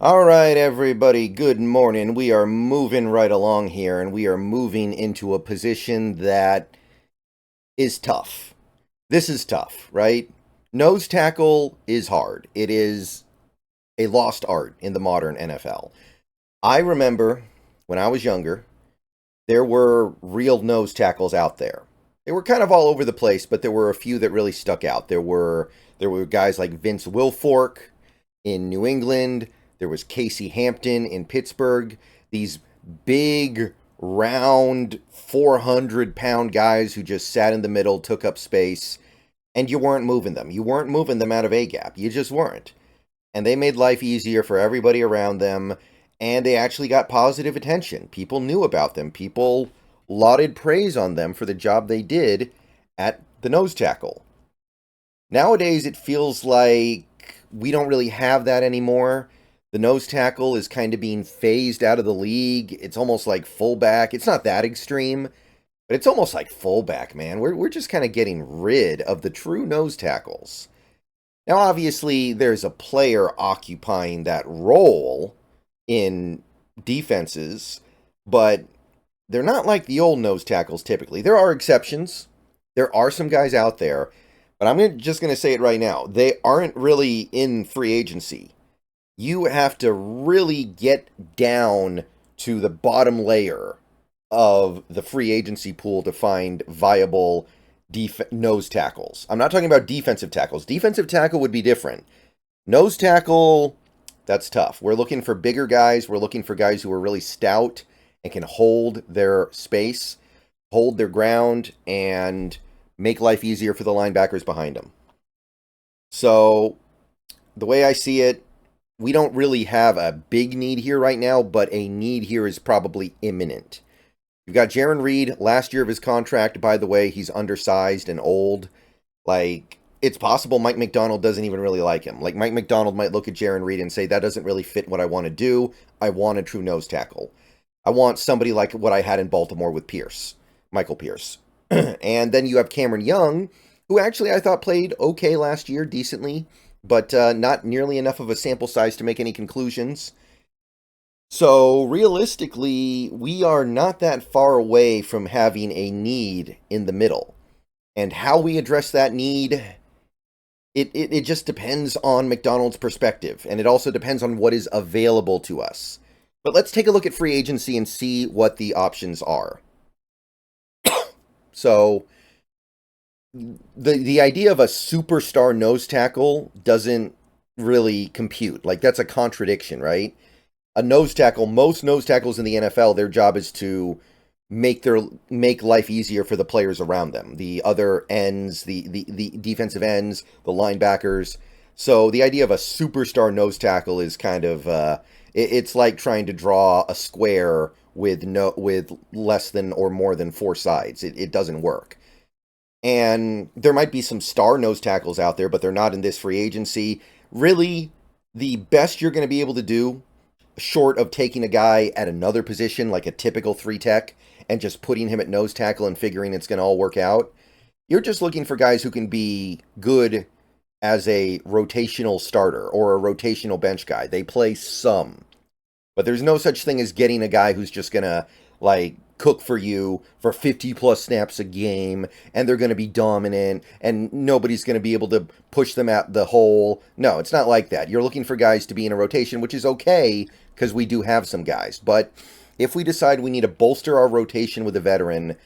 All right, everybody, good morning. We are moving right along here, and we are moving into a position that is tough. This is tough, right? Nose tackle is hard. It is a lost art in the modern NFL. I remember when I was younger, there were real nose tackles out there. They were kind of all over the place, but there were a few that really stuck out. There were guys like Vince Wilfork in New England. There was Casey Hampton in Pittsburgh. These big, round, 400-pound guys who just sat in the middle, took up space, and you weren't moving them. You weren't moving them out of A-gap. You just weren't. And they made life easier for everybody around them, and they actually got positive attention. People knew about them. People lauded praise on them for the job they did at the nose tackle. Nowadays, it feels like we don't really have that anymore. The nose tackle is kind of being phased out of the league. It's almost like fullback. It's not that extreme, but it's almost like fullback, man. We're just kind of getting rid of the true nose tackles. Now, obviously, there's a player occupying that role in defenses, but they're not like the old nose tackles typically. There are exceptions. There are some guys out there, but just going to say it right now. They aren't really in free agency. You have to really get down to the bottom layer of the free agency pool to find viable nose tackles. I'm not talking about defensive tackles. Defensive tackle would be different. Nose tackle, that's tough. We're looking for bigger guys. We're looking for guys who are really stout and can hold their space, hold their ground, and make life easier for the linebackers behind them. So, the way I see it, we don't really have a big need here right now, but a need here is probably imminent. You've got Jarran Reed, last year of his contract, by the way, he's undersized and old. Like, it's possible Mike Macdonald doesn't even really like him. Like, Mike Macdonald might look at Jarran Reed and say, that doesn't really fit what I want to do. I want a true nose tackle. I want somebody like what I had in Baltimore with Pierce, Michael Pierce. And then you have Cameron Young, who actually I thought played okay last year, decently, but not nearly enough of a sample size to make any conclusions. So, realistically, we are not that far away from having a need in the middle. And how we address that need, it just depends on McDonald's perspective, and it also depends on what is available to us. But let's take a look at free agency and see what the options are. So, the idea of a superstar nose tackle doesn't really compute. Like, that's a contradiction, right? A nose tackle, most nose tackles in the NFL, their job is to make life easier for the players around them. The other ends, the defensive ends, the linebackers. So the idea of a superstar nose tackle is kind of it's like trying to draw a square with less than or more than four sides. It doesn't work. And there might be some star nose tackles out there, but they're not in this free agency. Really, the best you're going to be able to do, short of taking a guy at another position, like a typical 3-tech, and just putting him at nose tackle and figuring it's going to all work out, you're just looking for guys who can be good as a rotational starter or a rotational bench guy. They play some. But there's no such thing as getting a guy who's just going to, like, cook for you for 50-plus snaps a game, and they're going to be dominant, and nobody's going to be able to push them at the hole. No, it's not like that. You're looking for guys to be in a rotation, which is okay, because we do have some guys. But if we decide we need to bolster our rotation with a veteran,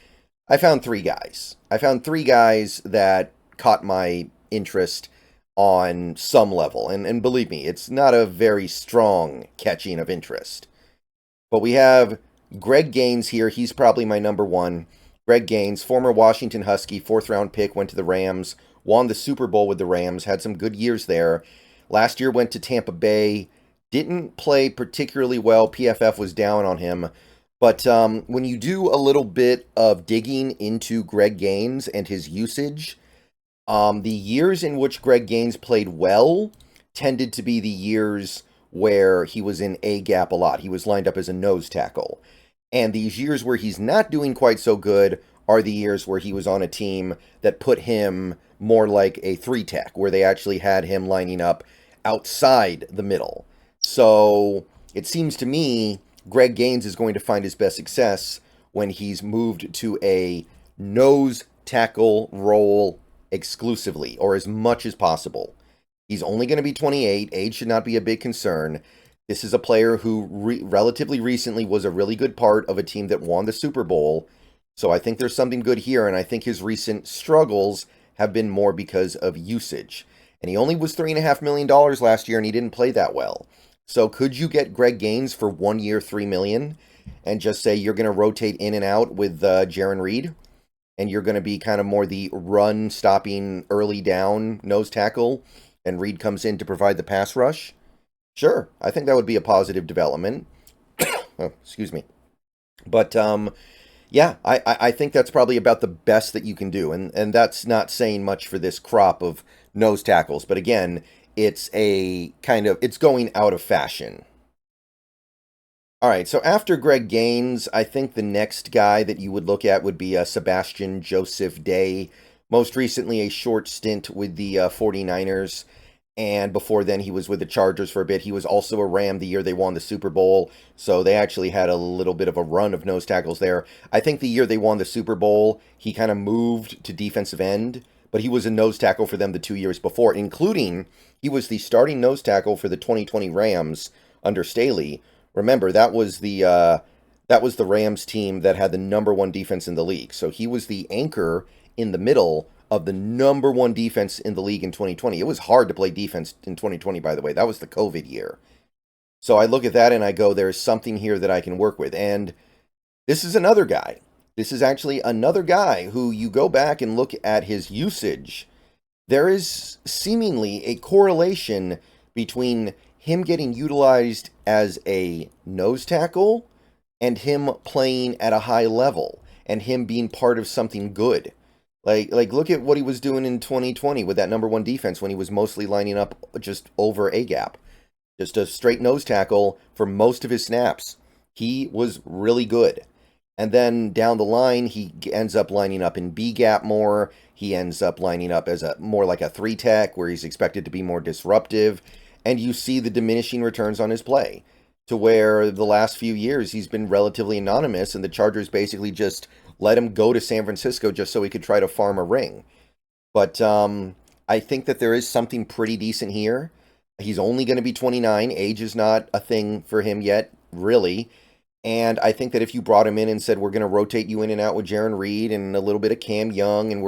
I found three guys. I found three guys that caught my interest on some level. And believe me, it's not a very strong catching of interest. But we have Greg Gaines here. He's probably my number one. Greg Gaines, former Washington Husky, 4th-round pick, went to the Rams, won the Super Bowl with the Rams, had some good years there. Last year went to Tampa Bay, didn't play particularly well. PFF was down on him. But when you do a little bit of digging into Greg Gaines and his usage, the years in which Greg Gaines played well tended to be the years where he was in A-gap a lot. He was lined up as a nose tackle. And these years where he's not doing quite so good are the years where he was on a team that put him more like a 3-tech, where they actually had him lining up outside the middle. So it seems to me Greg Gaines is going to find his best success when he's moved to a nose tackle role exclusively, or as much as possible. He's only going to be 28. Age should not be a big concern. This is a player who relatively recently was a really good part of a team that won the Super Bowl. So I think there's something good here, and I think his recent struggles have been more because of usage. And he only was $3.5 million last year, and he didn't play that well. So could you get Greg Gaines for 1 year, $3 million, and just say you're going to rotate in and out with Jarran Reed, and you're going to be kind of more the run-stopping, early down nose tackle, and Reed comes in to provide the pass rush? Sure, I think that would be a positive development. Oh, excuse me. But yeah, I think that's probably about the best that you can do, and that's not saying much for this crop of nose tackles. But again, it's going out of fashion. All right, so after Greg Gaines, I think the next guy that you would look at would be Sebastian Joseph Day. Most recently, a short stint with the 49ers. And before then, he was with the Chargers for a bit. He was also a Ram the year they won the Super Bowl. So they actually had a little bit of a run of nose tackles there. I think the year they won the Super Bowl, he kind of moved to defensive end. But he was a nose tackle for them the 2 years before, including he was the starting nose tackle for the 2020 Rams under Staley. Remember, that was the Rams team that had the #1 defense in the league. So he was the anchor in the middle of the #1 defense in the league in 2020. It was hard to play defense in 2020, by the way. That was the COVID year. So I look at that and I go, there's something here that I can work with. And this is another guy. This is actually another guy who you go back and look at his usage. There is seemingly a correlation between him getting utilized as a nose tackle and him playing at a high level and him being part of something good. Like look at what he was doing in 2020 with that #1 defense when he was mostly lining up just over A-gap. Just a straight nose tackle for most of his snaps. He was really good. And then down the line, he ends up lining up in B-gap more. He ends up lining up as more like a 3-tech where he's expected to be more disruptive. And you see the diminishing returns on his play to where the last few years he's been relatively anonymous and the Chargers basically just let him go to San Francisco just so he could try to farm a ring. But I think that there is something pretty decent here. He's only going to be 29. Age is not a thing for him yet, really. And I think that if you brought him in and said, we're going to rotate you in and out with Jarran Reed and a little bit of Cam Young, and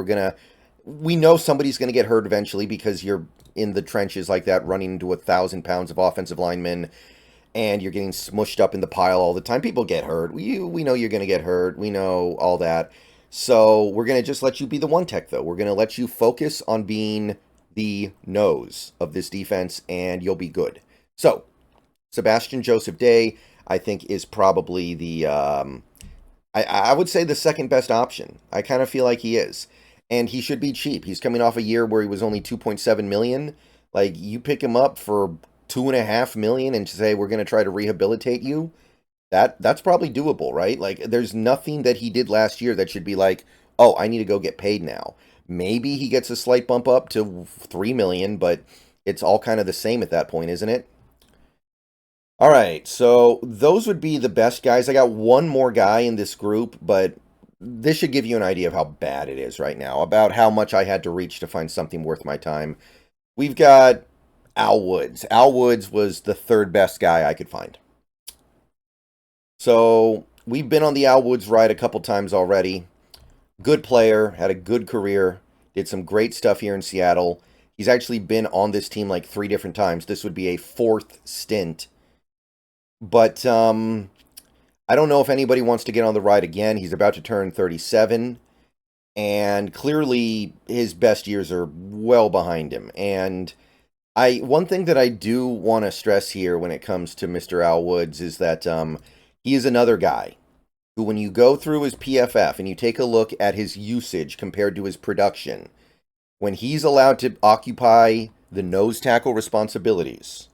we know somebody's going to get hurt eventually because you're in the trenches like that, running into 1,000 pounds of offensive linemen, and you're getting smushed up in the pile all the time. People get hurt. We know you're going to get hurt. We know all that. So we're going to just let you be the 1-tech, though. We're going to let you focus on being the nose of this defense, and you'll be good. So, Sebastian Joseph Day, I think, is probably the, I would say the second best option. I kind of feel like he is. And he should be cheap. He's coming off a year where he was only $2.7 million. Like, you pick him up for $2.5 million and say, we're going to try to rehabilitate you. That's probably doable, right? Like, there's nothing that he did last year that should be like, oh, I need to go get paid now. Maybe he gets a slight bump up to $3 million, but it's all kind of the same at that point, isn't it? All right, so those would be the best guys. I got one more guy in this group, but this should give you an idea of how bad it is right now, about how much I had to reach to find something worth my time. We've got Al Woods. Al Woods was the third best guy I could find. So we've been on the Al Woods ride a couple times already. Good player, had a good career, did some great stuff here in Seattle. He's actually been on this team like 3 different times. This would be a 4th stint. But I don't know if anybody wants to get on the ride again. He's about to turn 37. And clearly his best years are well behind him. And one thing that I do want to stress here when it comes to Mr. Al Woods is that he is another guy who, when you go through his PFF and you take a look at his usage compared to his production, when he's allowed to occupy the nose tackle responsibilities,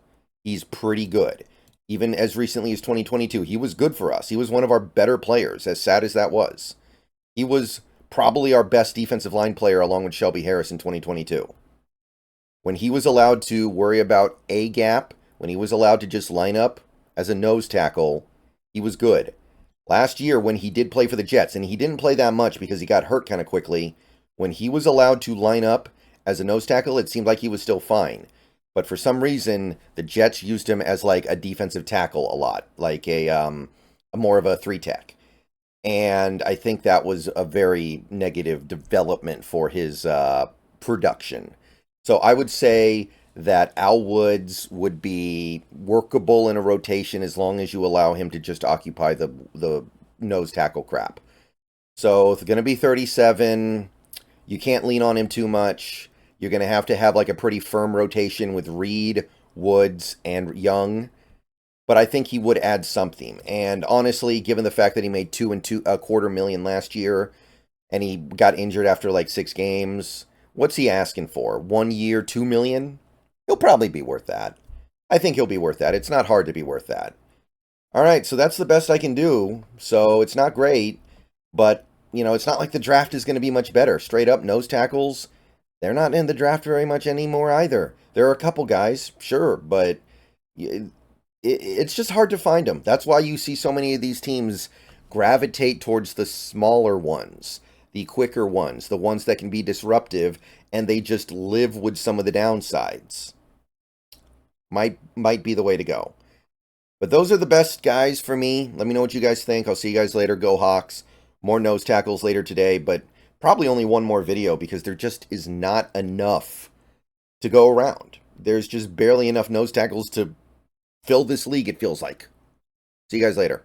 he's pretty good. Even as recently as 2022, he was good for us. He was one of our better players, as sad as that was. He was probably our best defensive line player along with Shelby Harris in 2022. When he was allowed to worry about A-gap when he was allowed to just line up as a nose tackle, he was good. Last year, when he did play for the Jets, and he didn't play that much because he got hurt kind of quickly, when he was allowed to line up as a nose tackle, it seemed like he was still fine. But for some reason, the Jets used him as like a defensive tackle a lot, like a more of a 3-tech. And I think that was a very negative development for his production. So I would say that Al Woods would be workable in a rotation as long as you allow him to just occupy the nose tackle crap. So it's going to be 37. You can't lean on him too much. You're going to have like a pretty firm rotation with Reed, Woods, and Young. But I think he would add something. And honestly, given the fact that he made $2.25 million last year, and he got injured after like 6 games, what's he asking for? 1 year, $2 million? He'll probably be worth that. I think he'll be worth that. It's not hard to be worth that. All right, so that's the best I can do. So it's not great, but it's not like the draft is going to be much better. Straight up nose tackles, they're not in the draft very much anymore either. There are a couple guys, sure, but it's just hard to find them. That's why you see so many of these teams gravitate towards the smaller ones, the quicker ones, the ones that can be disruptive, and they just live with some of the downsides. Might be the way to go. But those are the best guys for me. Let me know what you guys think. I'll see you guys later. Go Hawks. More nose tackles later today, but probably only one more video because there just is not enough to go around. There's just barely enough nose tackles to fill this league, it feels like. See you guys later.